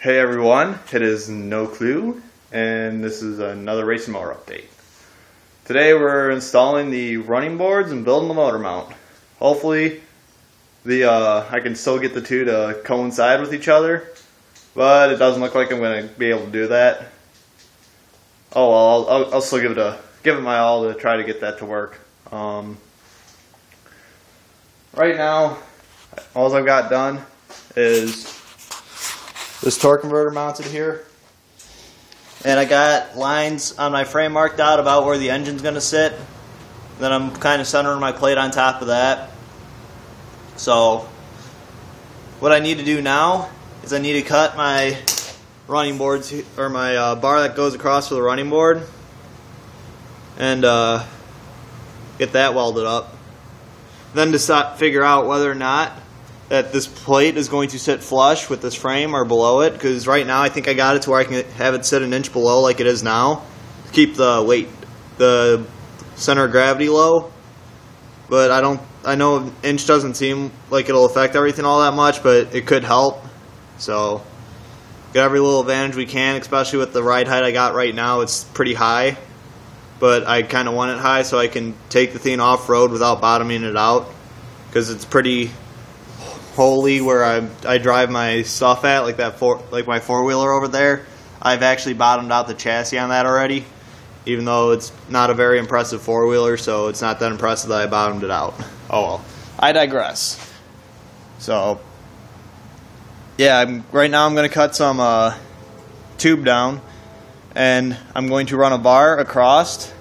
Hey everyone, it is No Clue, and this is another racing mower update. Today we're installing the running boards and building the motor mount. Hopefully I can still get the two to coincide with each other, but it doesn't look like I'm going to be able to do that. Oh well, I'll still give it my all to try to get that to work. Right now, all I've got done is this torque converter mounted here, and I got lines on my frame marked out about where the engine's going to sit. Then I'm kind of centering my plate on top of that. So what I need to do now is I need to cut my running boards, or my bar that goes across for the running board, and get that welded up. Then to figure out whether or not that this plate is going to sit flush with this frame or below it, because right now I think I got it to where I can have it sit an inch below like it is now, to keep the center of gravity low. But I know an inch doesn't seem like it'll affect everything all that much, but it could help. So get every little advantage we can, especially with the ride height I got right now. It's pretty high, but I kind of want it high so I can take the thing off-road without bottoming it out, because it's pretty holy where I drive my stuff at, like my four-wheeler over there. I've actually bottomed out the chassis on that already, even though it's not a very impressive four-wheeler, so it's not that impressive that I bottomed it out. Oh well, I digress. So yeah, right now I'm going to cut some tube down, and I'm going to run a bar across,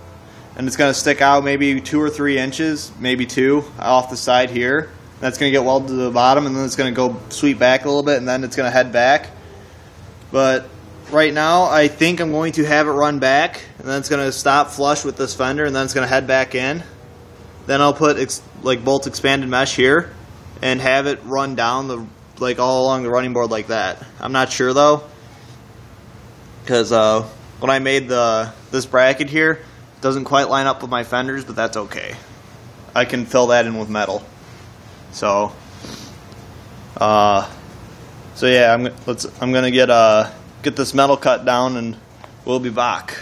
and it's going to stick out maybe 2 or 3 inches, maybe 2 off the side here. That's going to get welded to the bottom, and then it's going to go sweep back a little bit, and then it's going to head back. But right now, I think I'm going to have it run back, and then it's going to stop flush with this fender, and then it's going to head back in. Then I'll put bolt expanded mesh here, and have it run down all along the running board like that. I'm not sure though, because when I made this bracket here, it doesn't quite line up with my fenders, but that's okay. I can fill that in with metal. So yeah, I'm gonna get this metal cut down, and we'll be back.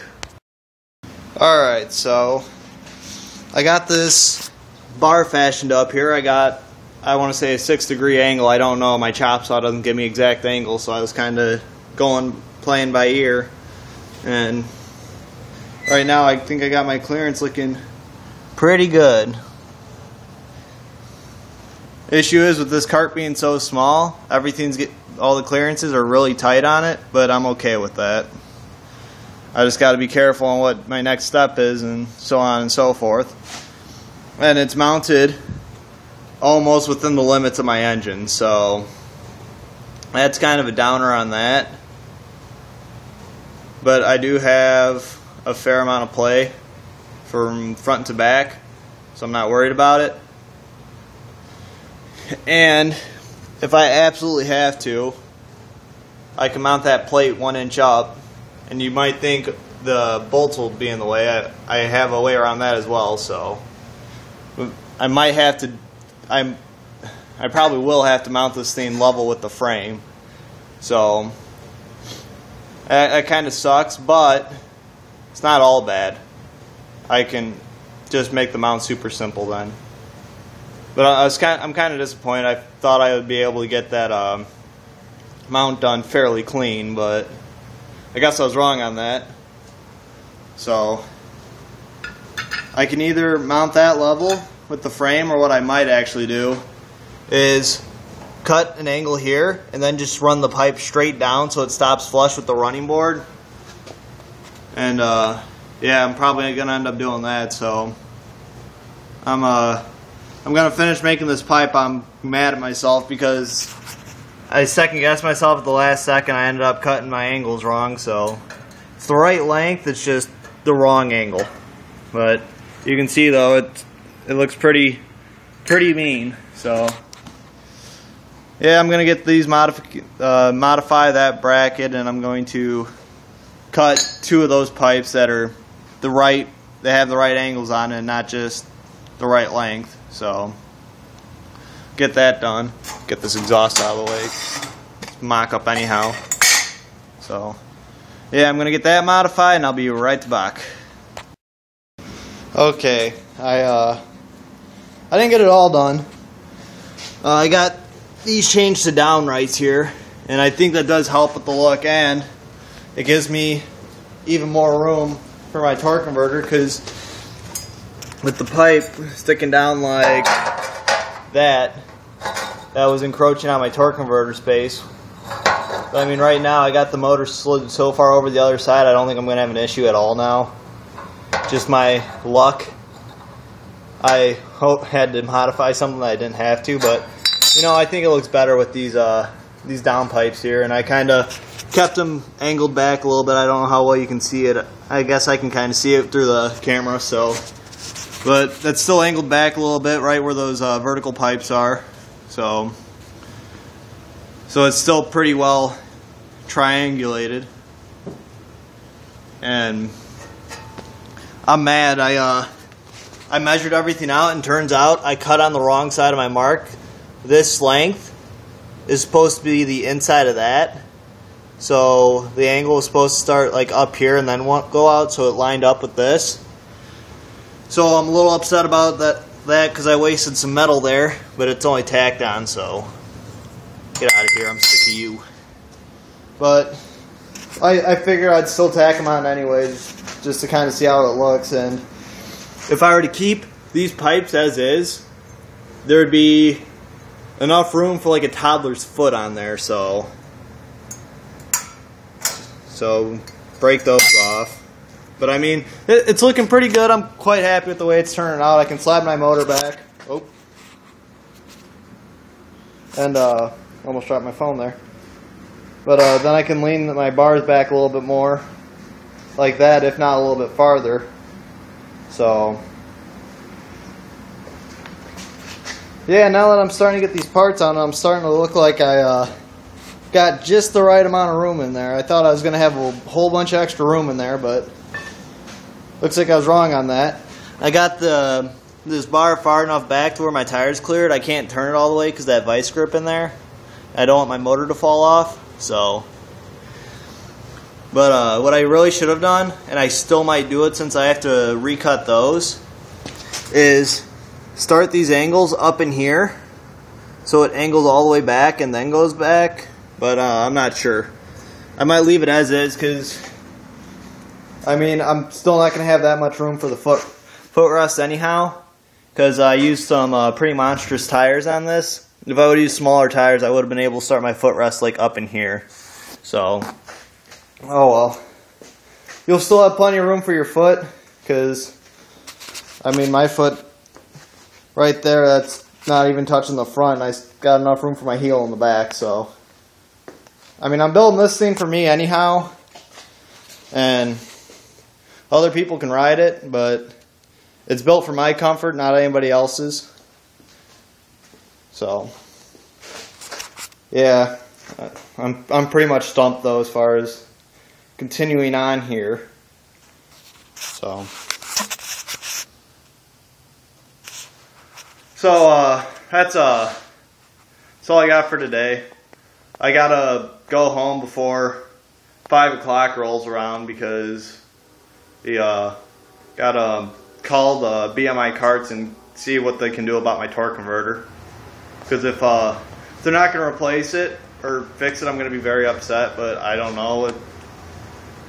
All right, so I got this bar fashioned up here. I want to say a 6-degree angle. I don't know. My chop saw doesn't give me exact angle, so I was kind of playing by ear. And right now, I think I got my clearance looking pretty good. Issue is with this cart being so small, all the clearances are really tight on it, but I'm okay with that. I just got to be careful on what my next step is, and so on and so forth. And it's mounted almost within the limits of my engine, so that's kind of a downer on that. But I do have a fair amount of play from front to back, so I'm not worried about it. And if I absolutely have to, I can mount that plate 1 inch up, and you might think the bolts will be in the way. I have a way around that as well, so I might have to. I probably will have to mount this thing level with the frame, so that kind of sucks, but it's not all bad. I can just make the mount super simple then. But I'm kind of disappointed. I thought I would be able to get that mount done fairly clean, but I guess I was wrong on that. So I can either mount that level with the frame, or what I might actually do is cut an angle here and then just run the pipe straight down so it stops flush with the running board. And yeah, I'm probably going to end up doing that. So I'm going to finish making this pipe. I'm mad at myself because I second-guessed myself at the last second. I ended up cutting my angles wrong, so it's the right length, it's just the wrong angle. But you can see, though, it looks pretty mean. So yeah, I'm going to get these modify that bracket, and I'm going to cut 2 of those pipes that are they have the right angles on it, and not just the right length. So get that done. Get this exhaust out of the way. Mock up anyhow. So yeah, I'm gonna get that modified and I'll be right back. Okay, I didn't get it all done. I got these changed to downrights here, and I think that does help with the look, and it gives me even more room for my torque converter, because with the pipe sticking down like that was encroaching on my torque converter space. But I mean, right now I got the motor slid so far over the other side, I don't think I'm going to have an issue at all now. Just my luck. I had to modify something that I didn't have to, but you know, I think it looks better with these down pipes here, and I kind of kept them angled back a little bit. I don't know how well you can see it. I guess I can kind of see it through the camera, so, but that's still angled back a little bit, right where those vertical pipes are. So it's still pretty well triangulated, and I'm mad. I measured everything out, and turns out I cut on the wrong side of my mark. This length is supposed to be the inside of that, so the angle is supposed to start like up here and then go out, so it lined up with this. So I'm a little upset about that because I wasted some metal there, but it's only tacked on, so get out of here, I'm sick of you. But I figured I'd still tack them on anyways, just to kind of see how it looks. And if I were to keep these pipes as is, there would be enough room for like a toddler's foot on there, so break those off. But I mean, it's looking pretty good. I'm quite happy with the way it's turning out. I can slide my motor back. Oh. And almost dropped my phone there. But then I can lean my bars back a little bit more, like that, if not a little bit farther. So yeah, now that I'm starting to get these parts on, I'm starting to look like I got just the right amount of room in there. I thought I was going to have a whole bunch of extra room in there, but looks like I was wrong on that. I got this bar far enough back to where my tire's cleared. I can't turn it all the way because that vice grip in there. I don't want my motor to fall off. So, but what I really should have done, and I still might do it since I have to recut those, is start these angles up in here so it angles all the way back and then goes back. But I'm not sure. I might leave it as is, because I mean, I'm still not going to have that much room for the footrest anyhow, because I used some pretty monstrous tires on this. If I would use smaller tires, I would have been able to start my footrest like up in here. So, oh well. You'll still have plenty of room for your foot, because I mean, my foot right there, that's not even touching the front. I got enough room for my heel in the back. So, I mean, I'm building this thing for me anyhow, and other people can ride it, but it's built for my comfort, not anybody else's. So, yeah, I'm pretty much stumped though as far as continuing on here. So that's all I got for today. I gotta go home before 5 o'clock rolls around, because we gotta call the BMI carts and see what they can do about my torque converter. Because if they're not going to replace it or fix it, I'm going to be very upset. But I don't know.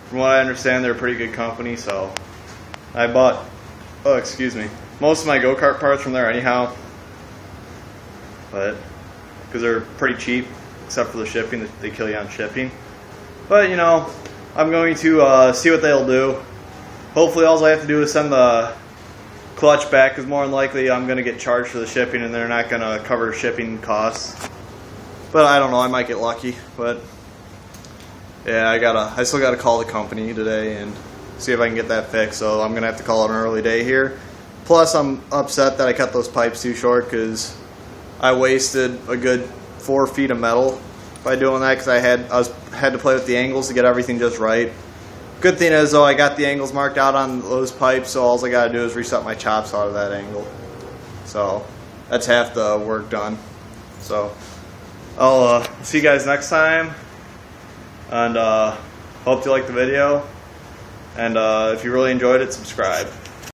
From what I understand, they're a pretty good company. So I bought, most of my go-kart parts from there anyhow. But because they're pretty cheap, except for the shipping, they kill you on shipping. But you know, I'm going to see what they'll do. Hopefully, all I have to do is send the clutch back, because more than likely I'm going to get charged for the shipping and they're not going to cover shipping costs. But I don't know, I might get lucky. But yeah, I still gotta call the company today and see if I can get that fixed. So I'm going to have to call it an early day here. Plus I'm upset that I cut those pipes too short, because I wasted a good 4 feet of metal by doing that, because I had to play with the angles to get everything just right. Good thing is, though, I got the angles marked out on those pipes, so all I got to do is reset my chops out of that angle. So that's half the work done. So I'll see you guys next time, and Hope you liked the video, and if you really enjoyed it, subscribe.